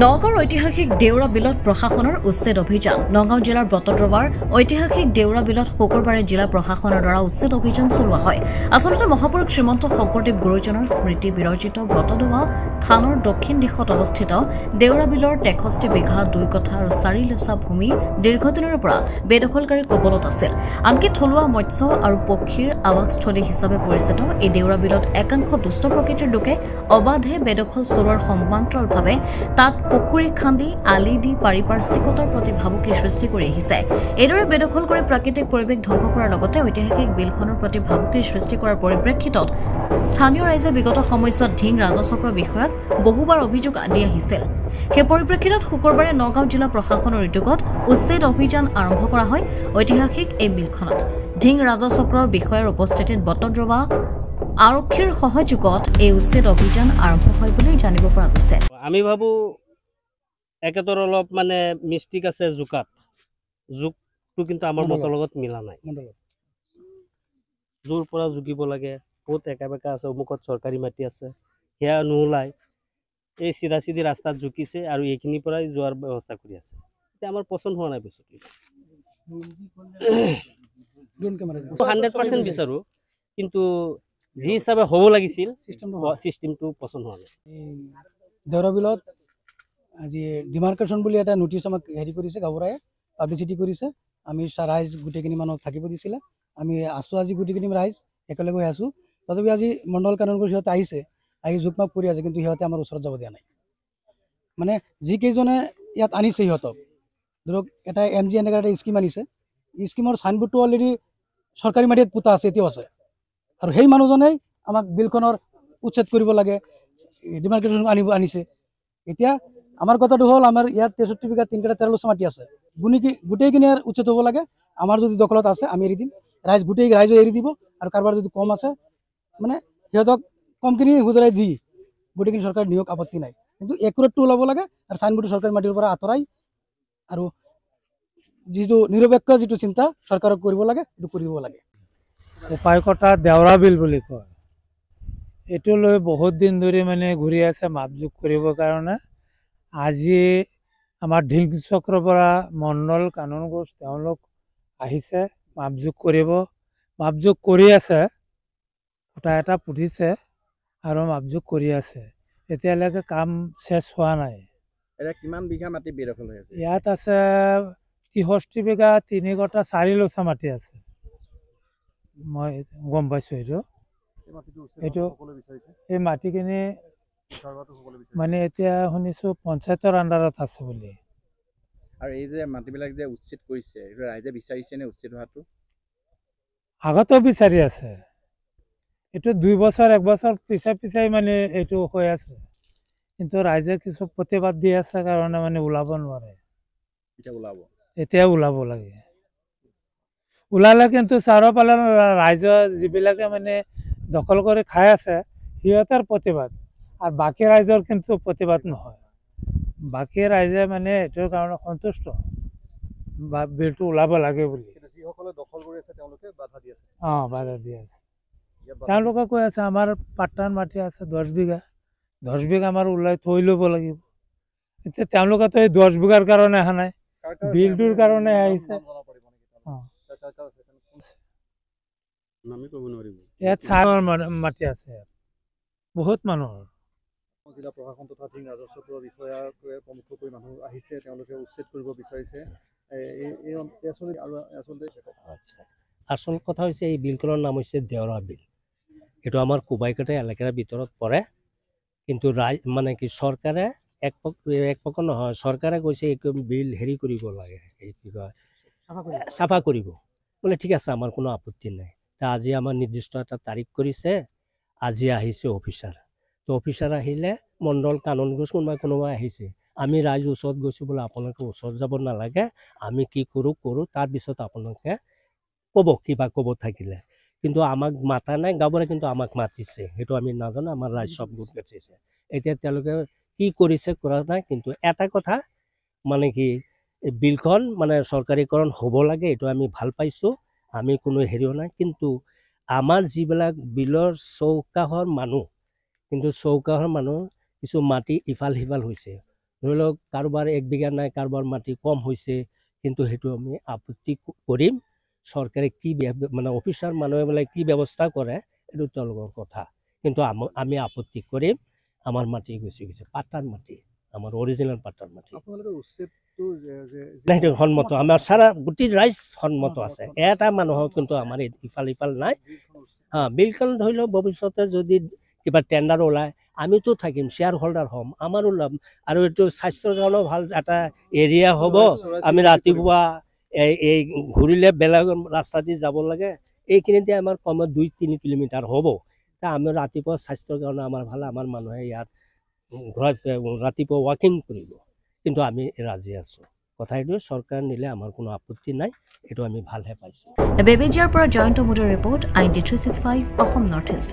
নগাঁৱৰ ঐতিহাসিক দেউৰা বিলত প্ৰশাসনৰ উচ্ছেদ অভিযান। নগাঁও জিলাৰ বটদ্ৰৱাৰ ঐতিহাসিক দেউৰা বিলত শুকুৰবাৰে জিলা প্ৰশাসনৰ দ্বাৰা উচ্ছেদ অভিযান চলোৱা হয়। আচলতে মহাপুৰুষ শ্ৰীমন্ত শংকৰদেৱ গুৰুজনাৰ স্মৃতি বিৰচিত বটদ্ৰৱা থানৰ দক্ষিণ দিশত অৱস্থিত দেউৰা বিলৰ 63 বিঘা 2 কঠা আৰু 4 লেচা ভূমি দীৰ্ঘদিনৰ পৰা বেদখলকাৰীৰ কবলত আছিল। আনকি থলুৱা মৎস্য আৰু পক্ষীৰ আৱাসস্থলী হিচাপে পৰিচিত এই দেউৰা বিলত একাংশ দুষ্ট প্ৰকৃতিৰ লোকে অবাধে বেদখল চলোৱাৰ সমান্তৰালভাৱে তাত পুখুৰী খান্দি আলি দি পাৰিপাৰ্শ্বিকতাৰ প্ৰতি ভাবুকিৰ সৃষ্টি কৰি আহিছে। এইদৰে বেদখল কৰি প্ৰাকৃতিক পৰিৱেশ ধ্বংস কৰাৰ লগতে ঐতিহাসিক বিলখনৰ প্ৰতি ভাবুকিৰ সৃষ্টি কৰাৰ পৰিপ্ৰেক্ষিতত স্থানীয় ৰাইজে বিগত সময়ছোৱাত ঢিং ৰাজচক্ৰ বিষয়াক বহুবাৰ অভিযোগ দি আহিছিল। সেই পৰিপ্ৰেক্ষিতত শুকুৰবাৰে নগাঁও জিলা প্ৰশাসনৰ উদ্যোগত উচ্ছেদ অভিযান আৰম্ভ কৰা হয়। ঐতিহাসিক এই বিলখনত ঢিং ৰাজচক্ৰৰ বিষয়াৰ উপস্থিতিত বটদ্ৰৱা আৰক্ষীৰ সহযোগত এই উচ্ছেদ অভিযান আৰম্ভ হয় বুলি জানিব পৰা গৈছে। আমি ভাবো একেতৰ অলপ মানে মিষ্টিক আছে জোকটো কিন্তু আমাৰ মতৰ লগত মিলা নাই। জোৰ পৰা জুকিব লাগে, বহুত একা বেকা আছে, অমুকত চৰকাৰী মাটি আছে, সেয়া নোলাই এই চিধা চিধি ৰাস্তাত জুকিছে আৰু এইখিনিৰ পৰাই যোৱাৰ ব্যৱস্থা কৰি আছে। এতিয়া আমাৰ পচন্দ হোৱা নাই বস্তুটো। 100% বিচাৰো, কিন্তু যি হিচাপে হ'ব লাগিছিল চিষ্টেমটো পচন্দ হোৱা নাই। দেউৰা বিলত আজি ডিমাৰ্কেশ্যন বুলি এটা নোটিছ আমাক হেৰি কৰিছে, গাঁওবুঢ়াই পাব্লিচিটি কৰিছে। আমি ৰাইজ গোটেইখিনি মানুহক থাকিব দিছিলে। আমি আছোঁ, আজি গোটেইখিনি ৰাইজ একেলগে হৈ আছোঁ। তথাপি আজি মণ্ডল কানুনগোষ্ঠী সিহঁতে আহিছে, আহি জোকমাক কৰি আছে, কিন্তু সিহঁতে আমাৰ ওচৰত যাব দিয়া নাই। মানে যিকেইজনে ইয়াত আনিছে সিহঁতক, ধৰক এটা MG এনেকৈ এটা স্কিম আনিছে, স্কিমৰ চাইনবোৰ্ডটো অলৰেডি চৰকাৰী মাটিত পোতা আছে, এতিয়াও আছে। আৰু সেই মানুহজনেই আমাক বিলখনৰ উচ্ছেদ কৰিব লাগে, ডিমাৰ্কেশ্যন আনিছে। এতিয়া আমাৰ কথাটো হ'ল, আমাৰ ইয়াত 63 বিঘা 3 কঠা 13 লেচা মাটি আছে, গোটেইখিনি উচ্ছেদ হ'ব লাগে। আমাৰ যদি দখলত আছে আমি এৰি দিম, গোটেই ৰাইজে এৰি দিব। আৰু কাৰোবাৰ যদি কম আছে মানে সিহঁতক কমখিনি সুধৰাই দি গোটেইখিনি চৰকাৰী নিয়োগ আপত্তি নাই, কিন্তু একুৰেটটো ওলাব লাগে। আৰু চাইনবোৰ্ডটো চৰকাৰী মাটিৰ পৰা আঁতৰাই আৰু যিটো নিৰপেক্ষ যিটো চিন্তা চৰকাৰক কৰিব লাগে সেইটো কৰিব লাগে। উপায়কতা দেউৰা বিল বুলি কয়, এইটো লৈ বহুত দিন ধৰি মানে ঘূৰি আছে মাপজোক কৰিবৰ কাৰণে। আজি আমাৰ ঢিং চক্ৰৰ পৰা মণ্ডল কানুনগোষ্ঠ তেওঁলোক আহিছে মাপজোক কৰিব, মাপজোক কৰি আছে, ফুটা এটা পুতিছে আৰু মাপজোক কৰি আছে। এতিয়ালৈকে কাম শেষ হোৱা নাই। এতিয়া কিমান বিঘা মাটি বেদখল হৈ আছে? ইয়াত আছে 63 বিঘা 3 কঠা 4 লেচা মাটি আছে। মই গম পাইছোঁ এইটো এই মাটিখিনি মানে এতিয়া শুনিছোঁ পঞ্চায়তৰ আণ্ডাৰত আছে বুলি। আৰু এই যে মাটিবিলাক যে উচ্ছেদ কৰিছে, এইটো ৰাইজে বিচাৰিছে নে উচ্ছেদ হোৱাটো? আগতেও বিচাৰি আছে, এইটো 2 বছৰ 1 বছৰ পিছাই মানে এইটো হৈ আছে, কিন্তু ৰাইজে কিছু প্ৰতিবাদ দি আছে কাৰণে মানে ওলাব নোৱাৰে। এতিয়া ওলাব লাগে, ওলালে কিন্তু চাৰিওফালে ৰাইজৰ যিবিলাকে মানে দখল কৰি খাই আছে সিহঁতৰ প্ৰতিবাদ, আৰু বাকী ৰাইজৰ কিন্তু প্ৰতিবাদ নহয়। বাকী ৰাইজে মানে এইটোৰ কাৰণে সন্তুষ্ট বা বিলটো ওলাব লাগে বুলি। যিসকলে দখল কৰি আছে তেওঁলোকে বাধা দি আছে। বাধা দি আছে। তেওঁলোকে কৈ আছে আমাৰ পাট্টাৰ মাটি আছে 10 বিঘা, 10 বিঘা আমাৰ ওলাই থৈ ল'ব লাগিব। এতিয়া তেওঁলোকেতো এই 10 বিঘাৰ কাৰণে অহা নাই, বিলটোৰ কাৰণে আহিছে। ইয়াত 4 মাটি আছে, বহুত মানুহৰ। জিলা প্ৰশাসন তথা ঢিং ৰাজচক্ৰৰ বিষয়াকে প্ৰমুখ কৰি মানুহ আহিছে, তেওঁলোকে উচ্ছেদ কৰিব বিচাৰিছে। আচল কথা হৈছে এই বিলখনৰ নাম হৈছে দেউৰা বিল। এইটো আমাৰ কোবাইকটা এলেকাৰ ভিতৰত পৰে, কিন্তু মানে কি চৰকাৰে এক পক্ষ নহয়, চৰকাৰে কৈছে এইটো বিল হেৰি কৰিব লাগে, এই কি কয় চাফা কৰিব বোলে। ঠিক আছে, আমাৰ কোনো আপত্তি নাই। আজি আমাৰ নিৰ্দিষ্ট এটা তাৰিখ কৰিছে, আজি আহিছে অফিচাৰ। তো অফিচাৰ আহিলে মণ্ডল কানুনগোষ্ঠ কোনোবাই আহিছে, আমি ৰাইজ ওচৰত গৈছোঁ বোলে আপোনালোকে ওচৰত যাব নালাগে, আমি কি কৰোঁ তাৰপিছত আপোনালোকে ক'ব কিবা ক'ব থাকিলে। কিন্তু আমাক মাতা নাই, গাঁওবুঢ়াই কিন্তু আমাক মাতিছে, সেইটো আমি নাজানো। আমাৰ ৰাইজ চব গোট মাতিছে। এতিয়া তেওঁলোকে কি কৰিছে কৰা নাই, কিন্তু এটা কথা মানে কি বিলখন মানে চৰকাৰীকৰণ হ'ব লাগে, এইটো আমি ভাল পাইছোঁ, আমি কোনো হেৰিও নাই। কিন্তু আমাৰ যিবিলাক বিলৰ চৌকাহৰ মানুহ, কিন্তু চৌকাহৰ মানুহ কিছু মাটি ইফাল সিফাল হৈছে, ধৰি লওক কাৰোবাৰ 1 বিঘা নাই, কাৰোবাৰ মাটি কম হৈছে, কিন্তু সেইটো আমি আপত্তি কৰিম। চৰকাৰে কি মানে অফিচাৰ মানুহে বোলে কি ব্যৱস্থা কৰে এইটো তেওঁলোকৰ কথা, কিন্তু আমি আপত্তি কৰিম। আমাৰ মাটি গুচি গৈছে, পাট্টাৰ মাটি, আমাৰ অৰিজিনেল পাট্টাৰ মাটি। আপোনালোকৰ উচ্ছেদটো নাই, সেইটো সন্মত, আমাৰ সাৰা গোটেই ৰাইজ সন্মত আছে, এটা মানুহৰ কিন্তু আমাৰ ইফাল নাই। বিলখন ধৰি লওক ভৱিষ্যতে যদি কিবা টেণ্ডাৰ ওলায়, আমিতো থাকিম, শ্বেয়াৰ হোল্ডাৰ হ'ম, আমাৰো লাভ। আৰু এইটো স্বাস্থ্যৰ কাৰণেও ভাল এটা এৰিয়া হ'ব। আমি ৰাতিপুৱা এই ঘূৰিলে বেলেগ ৰাস্তা দি যাব লাগে, এইখিনিতে আমাৰ কমেও 2-3 কিলোমিটাৰ হ'ব। আমি ৰাতিপুৱা স্বাস্থ্যৰ কাৰণে আমাৰ ভাল, আমাৰ মানুহে ইয়াত ৰাতিপুৱা ৱাকিং কৰিব, কিন্তু আমি ৰাজি আছোঁ। কথা এইটো চৰকাৰ নিলে আমাৰ কোনো আপত্তি নাই, এইটো আমি ভালহে পাইছোঁ। বেবেজিয়াৰ পৰা জয়ন্ত মুদৰ report, IND 365 Asom north east.